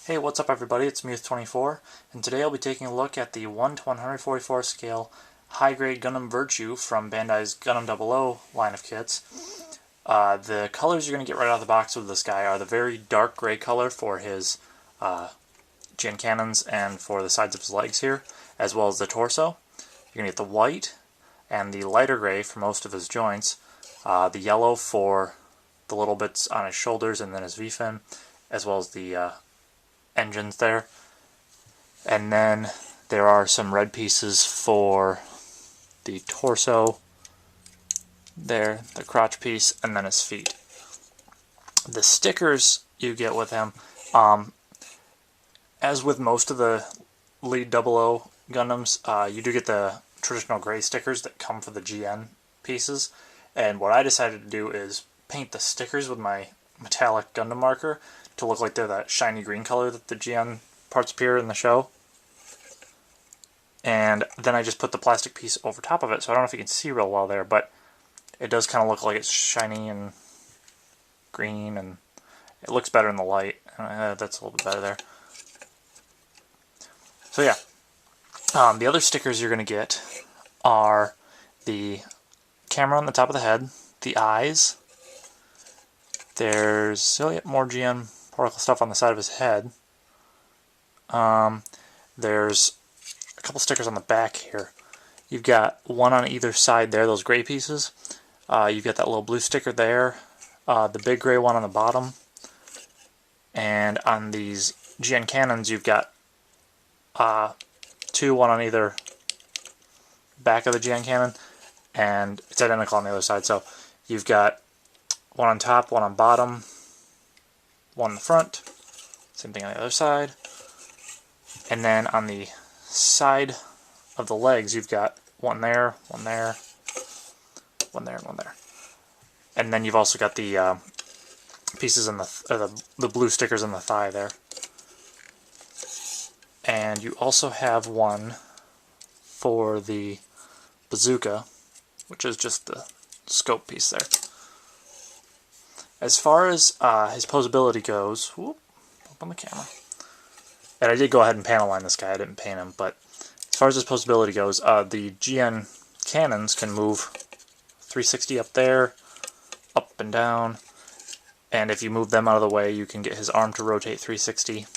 Hey, what's up everybody? It's Muth24, and today I'll be taking a look at the 1 to 144 scale high-grade Gundam Virtue from Bandai's Gundam 00 line of kits. The colors you're going to get right out of the box with this guy are the very dark gray color for his GN cannons and for the sides of his legs here, as well as the torso. You're going to get the white and the lighter gray for most of his joints, the yellow for the little bits on his shoulders and then his V-fin, as well as the engines there. And then there are some red pieces for the torso there, the crotch piece, and then his feet. The stickers you get with him, as with most of the lead 00 Gundams, you do get the traditional gray stickers that come for the GN pieces, and what I decided to do is paint the stickers with my metallic Gundam marker to look like they're that shiny green color that the GN parts appear in the show. And then I just put the plastic piece over top of it, so I don't know if you can see real well there, but it does kind of look like it's shiny and green, and it looks better in the light. That's a little bit better there. So yeah, the other stickers you're going to get are the camera on the top of the head, the eyes. There's more GN particle stuff on the side of his head. There's a couple stickers on the back here. You've got one on either side there, those gray pieces. You've got that little blue sticker there, the big gray one on the bottom. And on these GN cannons, you've got one on either back of the GN cannon, and it's identical on the other side. So you've got one on top, one on bottom, one in the front, same thing on the other side. And then on the side of the legs, you've got one there, one there, one there, and one there. And then you've also got the pieces in the blue stickers in the thigh there. And you also have one for the bazooka, which is just the scope piece there. As far as his posability goes, up on the camera. And I did go ahead and panel line this guy, I didn't paint him, but as far as his posability goes, the GN cannons can move 360 up there, up and down, and if you move them out of the way, you can get his arm to rotate 360.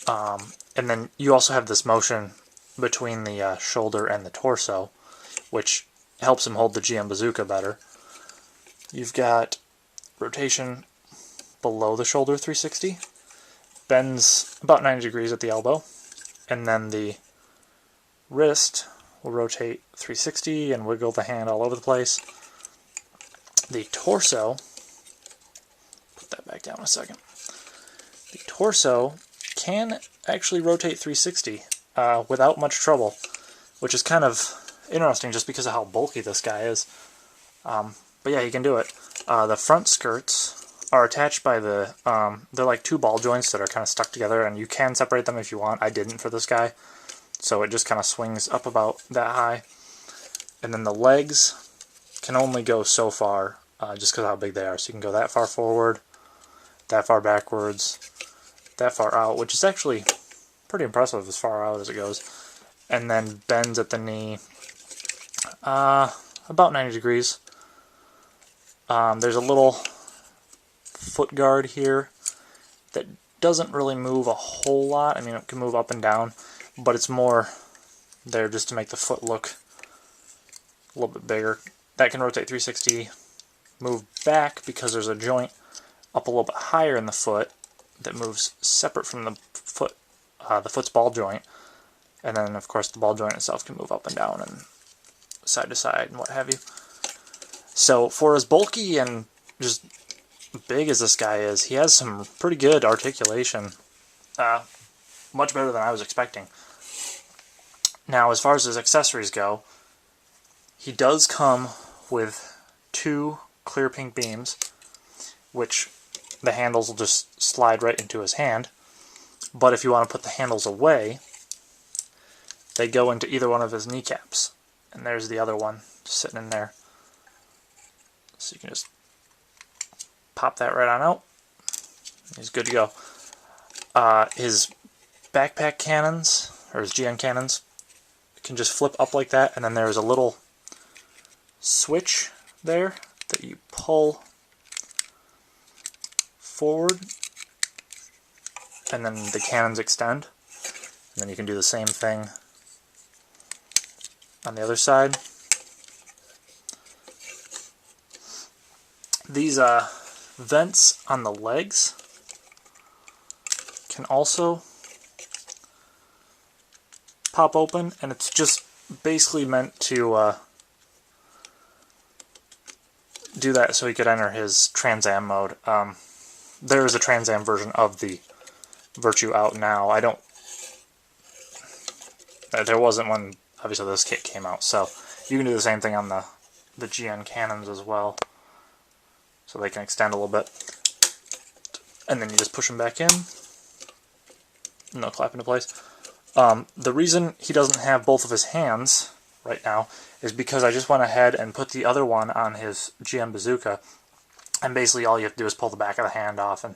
And then you also have this motion between the shoulder and the torso, which helps him hold the GN bazooka better. You've got rotation below the shoulder 360, bends about 90 degrees at the elbow, and then the wrist will rotate 360 and wiggle the hand all over the place. The torso, put that back down a second, the torso can actually rotate 360 without much trouble, which is kind of interesting just because of how bulky this guy is. But yeah, he can do it. The front skirts are attached by the, they're like two ball joints that are kind of stuck together, and you can separate them if you want. I didn't for this guy, so it just kind of swings up about that high. And then the legs can only go so far, just because of how big they are. So you can go that far forward, that far backwards, that far out, which is actually pretty impressive as far out as it goes. And then bends at the knee about 90 degrees. There's a little foot guard here that doesn't really move a whole lot. I mean, it can move up and down, but it's more there just to make the foot look a little bit bigger. That can rotate 360, move back because there's a joint up a little bit higher in the foot that moves separate from the foot, the foot's ball joint. And then, of course, the ball joint itself can move up and down and side to side and what have you. So for as bulky and just big as this guy is, he has some pretty good articulation, much better than I was expecting. Now, as far as his accessories go, he does come with two clear pink beams, which the handles will just slide right into his hand. But if you want to put the handles away, they go into either one of his kneecaps. And there's the other one sitting in there. So you can just pop that right on out. He's good to go. His backpack cannons, or his GN cannons, can just flip up like that, and then there's a little switch there that you pull forward, and then the cannons extend. And then you can do the same thing on the other side. These vents on the legs can also pop open, and it's just basically meant to do that so he could enter his Trans Am mode. There is a Trans Am version of the Virtue out now. There wasn't one, obviously this kit came out, so you can do the same thing on the GN cannons as well. So they can extend a little bit. And then you just push them back in, and they'll clap into place. The reason he doesn't have both of his hands right now is because I just went ahead and put the other one on his GM bazooka, and basically all you have to do is pull the back of the hand off and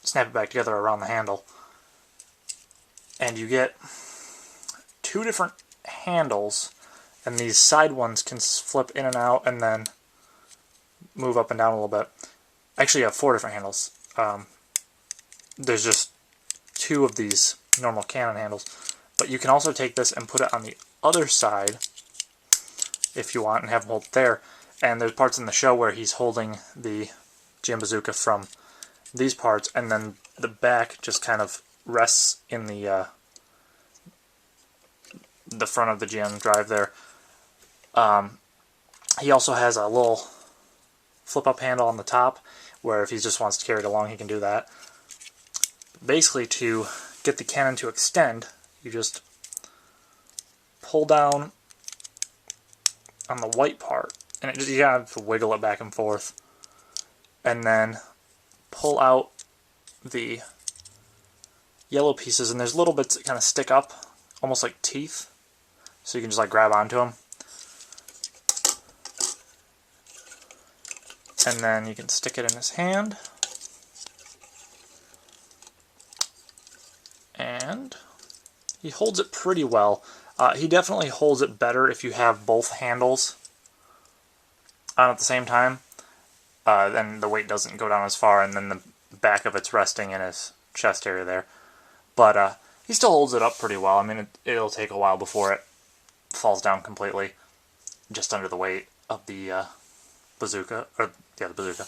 snap it back together around the handle. And you get two different handles, and these side ones can flip in and out and then move up and down a little bit. Actually, you have four different handles. There's just two of these normal cannon handles, but you can also take this and put it on the other side if you want and have him hold it there. And there's parts in the show where he's holding the GM bazooka from these parts, and then the back just kind of rests in the front of the GM drive there. He also has a little flip-up handle on the top, where if he just wants to carry it along, he can do that. Basically, to get the cannon to extend, you just pull down on the white part, and you have to wiggle it back and forth, and then pull out the yellow pieces, and there's little bits that kind of stick up, almost like teeth, so you can just like grab onto them. And then you can stick it in his hand. And he holds it pretty well. He definitely holds it better if you have both handles on at the same time. Then the weight doesn't go down as far, and then the back of it's resting in his chest area there. But he still holds it up pretty well. I mean, it'll take a while before it falls down completely, just under the weight of the bazooka, or yeah, the bazooka.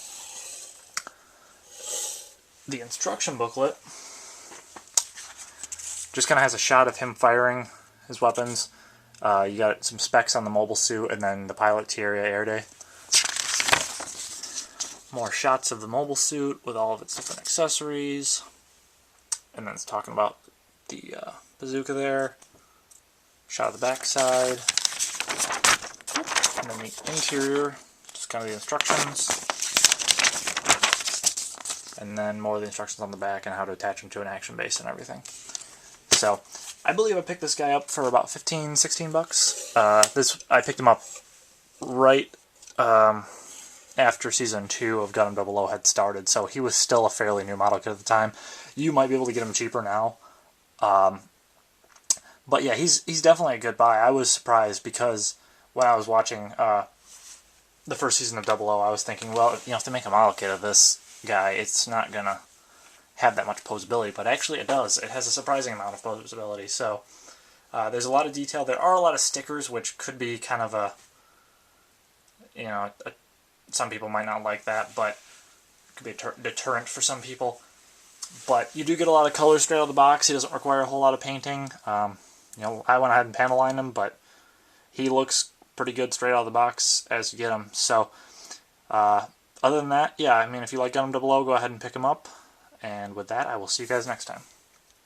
The instruction booklet just kind of has a shot of him firing his weapons. You got some specs on the mobile suit, and then the pilot Tierra air day. More shots of the mobile suit with all of its different accessories. And then it's talking about the bazooka there. Shot of the back side. And then the interior, just kind of the instructions. And then more of the instructions on the back and how to attach them to an action base and everything. So, I believe I picked this guy up for about 15, 16 bucks. I picked him up right after Season 2 of Gundam 00 had started, so he was still a fairly new model kit at the time. You might be able to get him cheaper now. But yeah, he's definitely a good buy. I was surprised because when I was watching the first season of 00, I was thinking, well, if they make a model kit of this guy, it's not going to have that much posability, but actually it does. It has a surprising amount of posability, so there's a lot of detail. There are a lot of stickers, which could be kind of some people might not like that, but it could be a deterrent for some people. But you do get a lot of colors straight out of the box. He doesn't require a whole lot of painting. I went ahead and panel lined him, but he looks pretty good straight out of the box as you get him. So, other than that, yeah, I mean, if you like Gundam 00, go ahead and pick him up. And with that, I will see you guys next time.